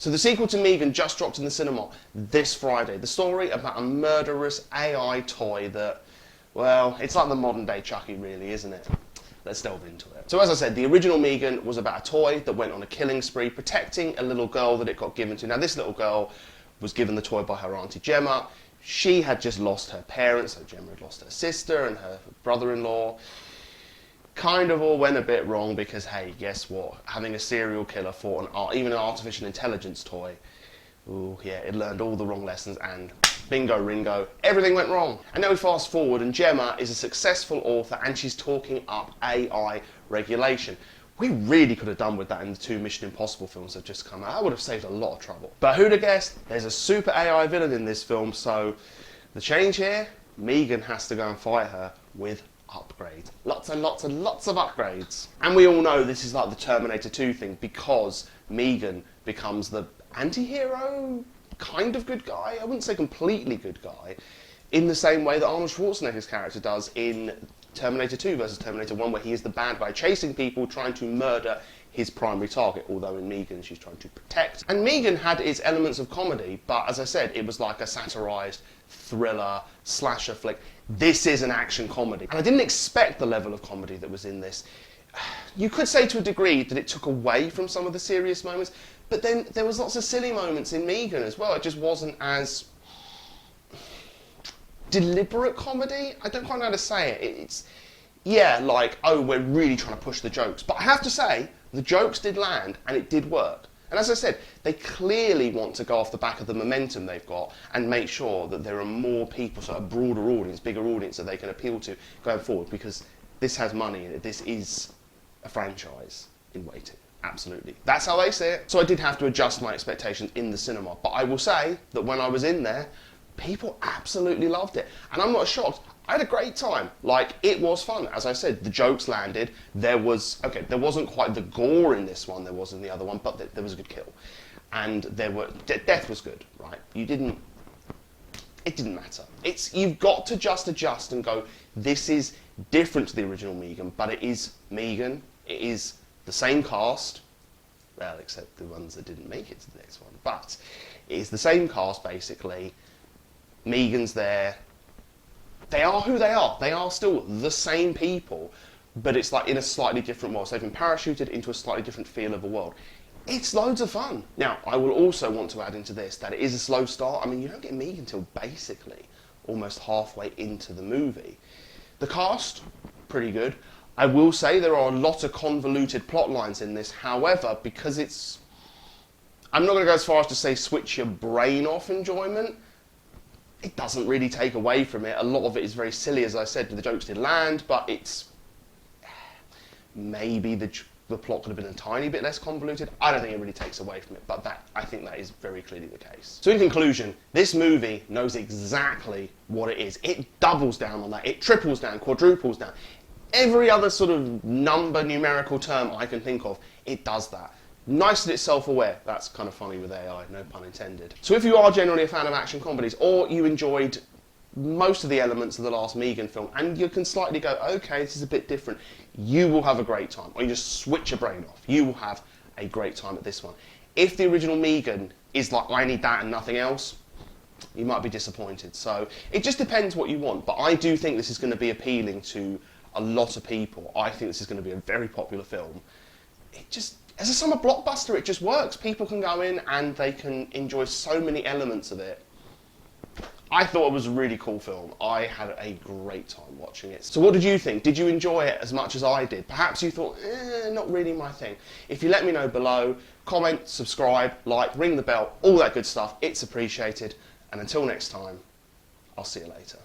So the sequel to M3gan just dropped in the cinema this Friday. The story about a murderous AI toy that, well, it's like the modern day Chucky really, isn't it? Let's delve into it. So as I said, the original M3gan was about a toy that went on a killing spree, protecting a little girl that it got given to. Now this little girl was given the toy by her auntie Gemma. She had just lost her parents, so Gemma had lost her sister and her brother-in-law. Kind of all went a bit wrong because, hey, guess what? Having a serial killer for even an artificial intelligence toy, ooh, yeah, it learned all the wrong lessons and bingo ringo, everything went wrong. And now we fast forward and Gemma is a successful author and she's talking up AI regulation. We really could have done with that in the 2 Mission Impossible films that have just come out. That would have saved a lot of trouble. But who'd have guessed? There's a super AI villain in this film, so the change here, M3gan has to go and fight her with upgrades. Lots and lots and lots of upgrades. And we all know this is like the Terminator 2 thing because M3gan becomes the anti-hero, kind of good guy, I wouldn't say completely good guy, in the same way that Arnold Schwarzenegger's character does in Terminator 2 versus Terminator 1, where he is the bad guy chasing people, trying to murder his primary target, although in M3gan she's trying to protect. And M3gan had its elements of comedy, but as I said, it was like a satirised thriller, slasher flick. This is an action comedy. And I didn't expect the level of comedy that was in this. You could say to a degree that it took away from some of the serious moments, but then there was lots of silly moments in M3gan as well. It just wasn't as deliberate comedy. I don't quite know how to say it. It's, yeah, like, oh, we're really trying to push the jokes. But I have to say, the jokes did land and it did work. And as I said, they clearly want to go off the back of the momentum they've got and make sure that there are more people, so a broader audience, bigger audience that they can appeal to going forward, because this has money in it. This is a franchise in waiting. Absolutely. That's how they see it. So I did have to adjust my expectations in the cinema. But I will say that when I was in there, people absolutely loved it. And I'm not shocked. I had a great time. Like, it was fun. As I said, the jokes landed. There wasn't quite the gore in this one there was in the other one, but there was a good kill. And death was good, right? it didn't matter. You've got to just adjust and go, this is different to the original M3gan, but it is M3gan. It is the same cast, well, except the ones that didn't make it to the next one. But it is the same cast, basically. M3gan's there. They are who they are. They are still the same people, but it's like in a slightly different world. So they've been parachuted into a slightly different feel of a world. It's loads of fun. Now, I will also want to add into this that it is a slow start. I mean, you don't get M3gan until basically almost halfway into the movie. The cast, pretty good. I will say there are a lot of convoluted plot lines in this. However, because it's, I'm not going to go as far as to say switch your brain off enjoyment. It doesn't really take away from it. A lot of it is very silly, as I said. The jokes did land, but it's maybe the plot could have been a tiny bit less convoluted. I don't think it really takes away from it, but I think that is very clearly the case. So in conclusion, this movie knows exactly what it is. It doubles down on that. It triples down, quadruples down. Every other sort of numerical term I can think of, it does that. Nice that it's self-aware. That's kind of funny with AI, no pun intended. So if you are generally a fan of action comedies, or you enjoyed most of the elements of the last M3gan film, and you can slightly go, okay, this is a bit different, you will have a great time. Or you just switch your brain off. You will have a great time at this one. If the original M3gan is like, I need that and nothing else, you might be disappointed. So it just depends what you want. But I do think this is going to be appealing to a lot of people. I think this is going to be a very popular film. It just, as a summer blockbuster, it just works. People can go in and they can enjoy so many elements of it. I thought it was a really cool film. I had a great time watching it. So what did you think? Did you enjoy it as much as I did? Perhaps you thought, not really my thing. If you let me know below, comment, subscribe, like, ring the bell, all that good stuff. It's appreciated. And until next time, I'll see you later.